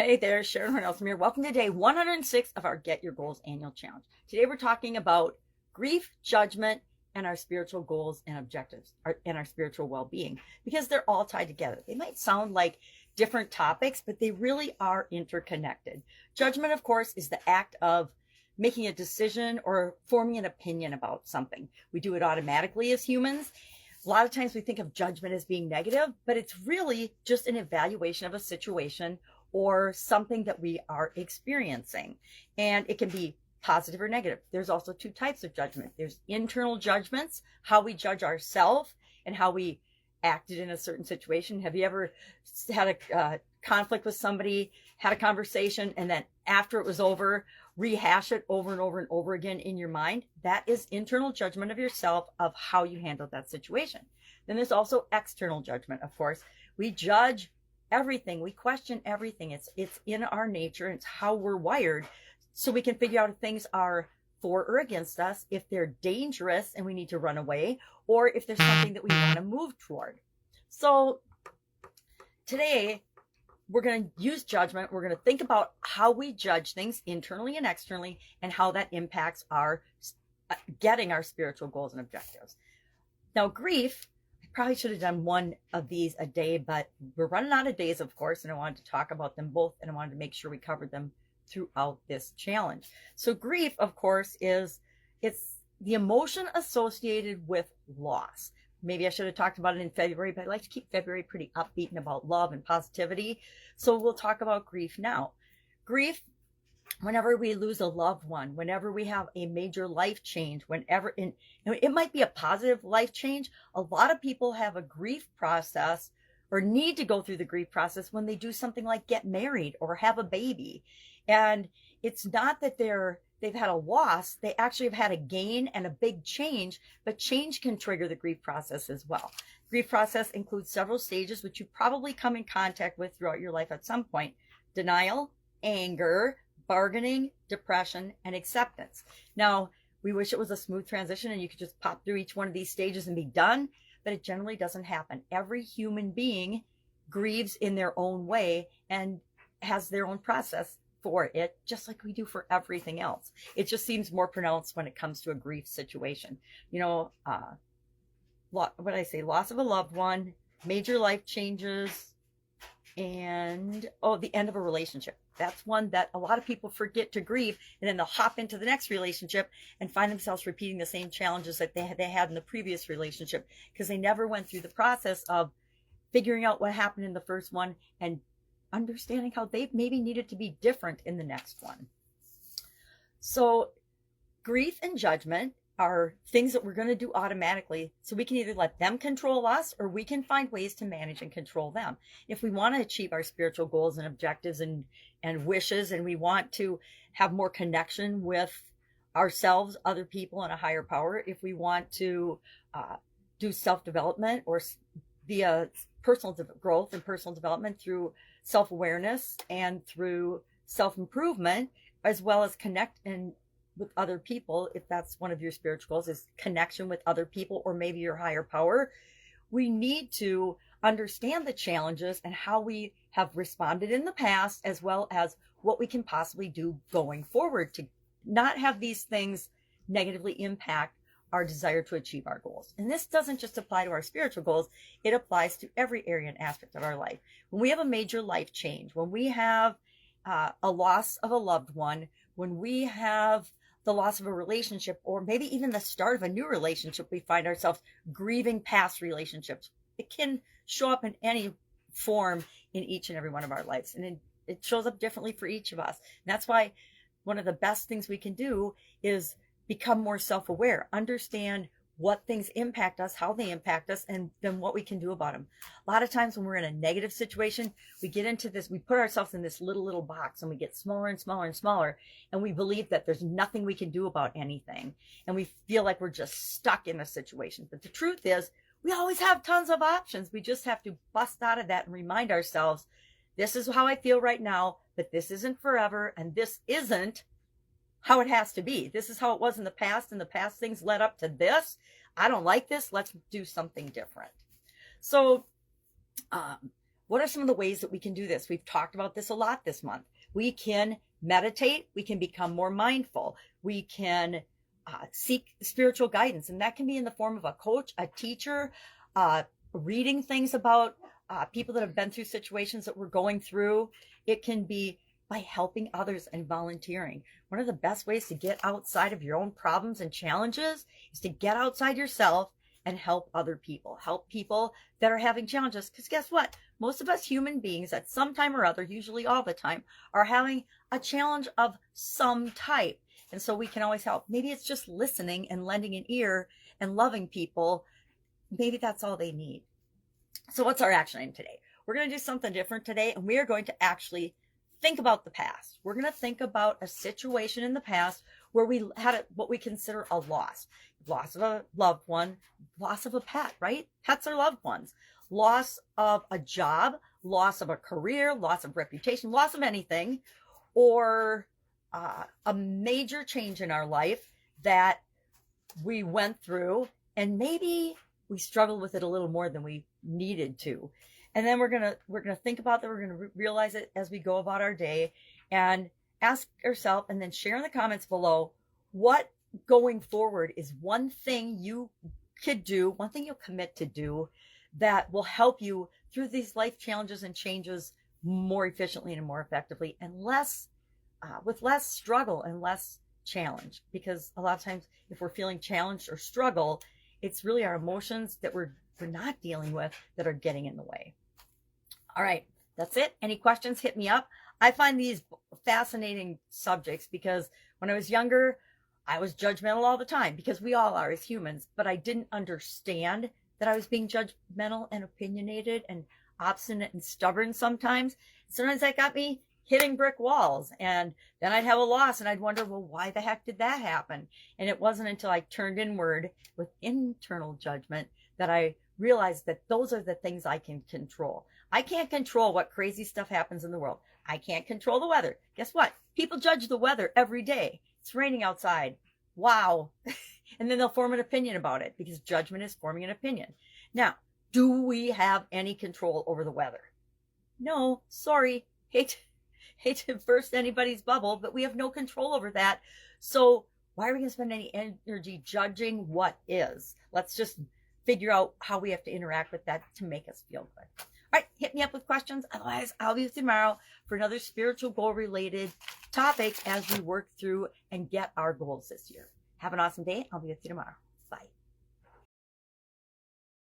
Hey there, Sharon Horne-Ellstrom here. Welcome to day 106 of our Get Your Goals annual challenge. Today we're talking about grief, judgment, and our spiritual goals and objectives, and our spiritual well-being, because they're all tied together. They might sound like different topics, but they really are interconnected. Judgment, of course, is the act of making a decision or forming an opinion about something. We do it automatically as humans. A lot of times we think of judgment as being negative, but it's really just an evaluation of a situation or something that we are experiencing. And it can be positive or negative. There's also two types of judgment. There's internal judgments, how we judge ourselves and how we acted in a certain situation. Have you ever had a conflict with somebody, had a conversation, and then after it was over, rehash it over and over and over again in your mind? That is internal judgment of yourself, of how you handled that situation. Then there's also external judgment, of course. We judge everything. We question everything. It's in our nature. It's how we're wired. So we can figure out if things are for or against us, if they're dangerous and we need to run away, or if there's something that we want to move toward. So today we're going to use judgment. We're going to think about how we judge things internally and externally and how that impacts our getting our spiritual goals and objectives. Now, grief, I probably should have done one of these a day, but we're running out of days, of course, and I wanted to talk about them both, and I wanted to make sure we covered them throughout this challenge. So grief, of course, it's the emotion associated with loss. Maybe I should have talked about it in February, but I like to keep February pretty upbeat and about love and positivity. So we'll talk about grief now. Grief, whenever we lose a loved one, whenever we have a major life change, it might be a positive life change. A lot of people have a grief process or need to go through the grief process when they do something like get married or have a baby. And it's not that they've had a loss, they actually have had a gain and a big change, but change can trigger the grief process as well. Grief process includes several stages, which you probably come in contact with throughout your life at some point: denial, anger, bargaining, depression, and acceptance. Now, we wish it was a smooth transition and you could just pop through each one of these stages and be done, but it generally doesn't happen. Every human being grieves in their own way and has their own process for it, just like we do for everything else. It just seems more pronounced when it comes to a grief situation. What did I say? Loss of a loved one, major life changes, and the end of a relationship. That's one that a lot of people forget to grieve, and then they'll hop into the next relationship and find themselves repeating the same challenges that they had in the previous relationship, because they never went through the process of figuring out what happened in the first one and understanding how they maybe needed to be different in the next one. So grief and judgment are things that we're going to do automatically. So we can either let them control us, or we can find ways to manage and control them. If we want to achieve our spiritual goals and objectives and wishes, and we want to have more connection with ourselves, other people, and a higher power, if we want to do self-development or via personal growth and personal development through self-awareness and through self-improvement, as well as connect with other people, if that's one of your spiritual goals, is connection with other people or maybe your higher power, we need to understand the challenges and how we have responded in the past, as well as what we can possibly do going forward to not have these things negatively impact our desire to achieve our goals. And this doesn't just apply to our spiritual goals, it applies to every area and aspect of our life. When we have a major life change, when we have a loss of a loved one, when we have the loss of a relationship, or maybe even the start of a new relationship, we find ourselves grieving past relationships. It can show up in any form in each and every one of our lives. And it shows up differently for each of us. And that's why one of the best things we can do is become more self-aware, understand what things impact us, how they impact us, and then what we can do about them. A lot of times when we're in a negative situation, we get into this, we put ourselves in this little box, and we get smaller and smaller and smaller, and we believe that there's nothing we can do about anything, and we feel like we're just stuck in a situation. But the truth is, we always have tons of options. We just have to bust out of that and remind ourselves, this is how I feel right now, but this isn't forever, and this isn't how it has to be. This is how it was in the past, and the past things led up to this. I don't like this. Let's do something different. So what are some of the ways that we can do this? We've talked about this a lot this month. We can meditate. We can become more mindful. We can seek spiritual guidance. And that can be in the form of a coach, a teacher, reading things about people that have been through situations that we're going through. It can be by helping others and volunteering. One of the best ways to get outside of your own problems and challenges is to get outside yourself and help other people. Help people that are having challenges. Because guess what? Most of us human beings at some time or other, usually all the time, are having a challenge of some type. And so we can always help. Maybe it's just listening and lending an ear and loving people. Maybe that's all they need. So what's our action item today? We're going to do something different today, and we are going to actually think about the past. We're going to think about a situation in the past where we had what we consider a loss. Loss of a loved one, loss of a pet, right? Pets are loved ones. Loss of a job, loss of a career, loss of reputation, loss of anything, or a major change in our life that we went through, and maybe we struggled with it a little more than we needed to. And then we're gonna think about that. We're gonna realize it as we go about our day, and ask ourselves, and then share in the comments below what going forward is one thing you could do, one thing you'll commit to do that will help you through these life challenges and changes more efficiently and more effectively, and less with less struggle and less challenge. Because a lot of times if we're feeling challenged or struggle, it's really our emotions that we're not dealing with that are getting in the way. All right, that's it. Any questions, hit me up. I find these fascinating subjects because when I was younger, I was judgmental all the time, because we all are as humans, but I didn't understand that I was being judgmental and opinionated and obstinate and stubborn sometimes. Sometimes that got me hitting brick walls, and then I'd have a loss and I'd wonder, well, why the heck did that happen? And it wasn't until I turned inward with internal judgment that I realized that those are the things I can control. I can't control what crazy stuff happens in the world. I can't control the weather. Guess what? People judge the weather every day. It's raining outside. Wow. And then they'll form an opinion about it, because judgment is forming an opinion. Now, do we have any control over the weather? No, sorry. Hate to burst anybody's bubble, but we have no control over that. So why are we going to spend any energy judging what is? Let's just figure out how we have to interact with that to make us feel good. All right, hit me up with questions. Otherwise, I'll be with you tomorrow for another spiritual goal related topic as we work through and get our goals this year. Have an awesome day. I'll be with you tomorrow. Bye.